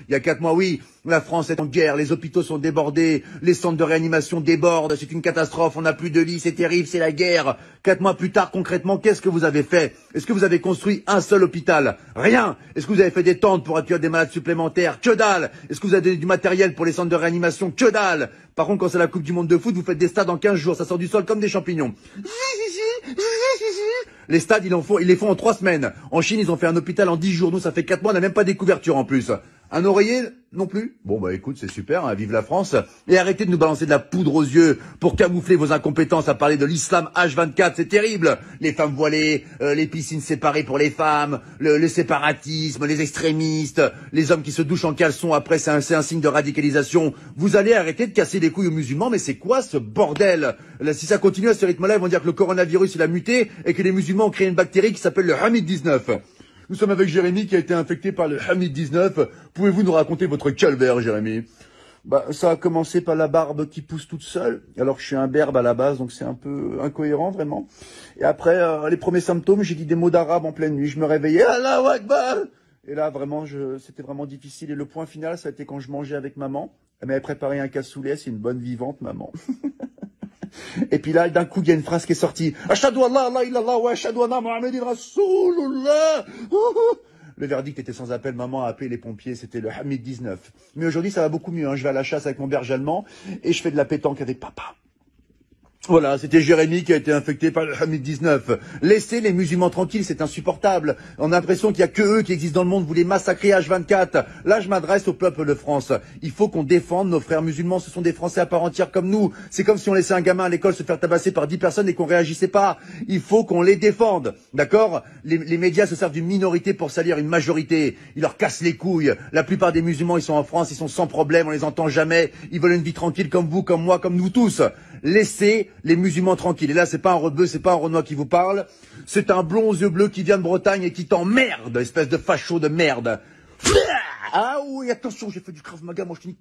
Il y a 4 mois, oui, la France est en guerre, les hôpitaux sont débordés, les centres de réanimation débordent, c'est une catastrophe, on n'a plus de lits, c'est terrible, c'est la guerre. 4 mois plus tard, concrètement, qu'est-ce que vous avez fait? Est-ce que vous avez construit un seul hôpital? Rien. Est-ce que vous avez fait des tentes pour accueillir des malades supplémentaires? Que dalle. Est-ce que vous avez donné du matériel pour les centres de réanimation? Que dalle. Par contre, quand c'est la Coupe du Monde de foot, vous faites des stades en 15 jours, ça sort du sol comme des champignons. Les stades, ils les font en 3 semaines. En Chine, ils ont fait un hôpital en 10 jours. Nous, ça fait 4 mois, on n'a même pas des couvertures en plus. Un oreiller non plus? Bon, bah écoute, c'est super, hein, vive la France. Et arrêtez de nous balancer de la poudre aux yeux pour camoufler vos incompétences à parler de l'islam H24, c'est terrible. Les femmes voilées, les piscines séparées pour les femmes, le séparatisme, les extrémistes, les hommes qui se douchent en caleçon après, c'est un signe de radicalisation. Vous allez arrêter de casser les couilles aux musulmans, mais c'est quoi ce bordel? Là, si ça continue à ce rythme-là, ils vont dire que le coronavirus, il a muté et que les musulmans ont créé une bactérie qui s'appelle le Hamid-19. Nous sommes avec Jérémy qui a été infecté par le Hamid-19. Pouvez-vous nous raconter votre calvaire, Jérémy? Bah, ça a commencé par la barbe qui pousse toute seule, alors que je suis un berbe à la base, donc c'est un peu incohérent, vraiment. Et après, les premiers symptômes, j'ai dit des mots d'arabe en pleine nuit. Je me réveillais, Allahu Akbar! Et là, vraiment, c'était vraiment difficile. Et le point final, ça a été quand je mangeais avec maman. Elle m'avait préparé un cassoulet, c'est une bonne vivante, maman. Et puis là, d'un coup, il y a une phrase qui est sortie. Ashhadu Allah, la illallah, wa ashhadu anna Muhammadin Rasulullah. Le verdict était sans appel. Maman a appelé les pompiers. C'était le Hamid 19. Mais aujourd'hui, ça va beaucoup mieux. Hein. Je vais à la chasse avec mon berger allemand et je fais de la pétanque avec papa. Voilà, c'était Jérémy qui a été infecté par le Hamid 19. Laissez les musulmans tranquilles, c'est insupportable. On a l'impression qu'il y a que eux qui existent dans le monde, vous les massacrez H24. Là, je m'adresse au peuple de France. Il faut qu'on défende nos frères musulmans, ce sont des Français à part entière comme nous. C'est comme si on laissait un gamin à l'école se faire tabasser par 10 personnes et qu'on réagissait pas. Il faut qu'on les défende, d'accord? Les médias se servent d'une minorité pour salir une majorité. Ils leur cassent les couilles. La plupart des musulmans, ils sont en France, ils sont sans problème, on les entend jamais. Ils veulent une vie tranquille comme vous, comme moi, comme nous tous. Laissez les musulmans tranquilles. Et là, c'est pas un rebeu, c'est pas un Renoir qui vous parle. C'est un blond aux yeux bleus qui vient de Bretagne et qui t'emmerde, espèce de facho de merde. Ah oui, attention, j'ai fait du Krav Maga, moi je te dis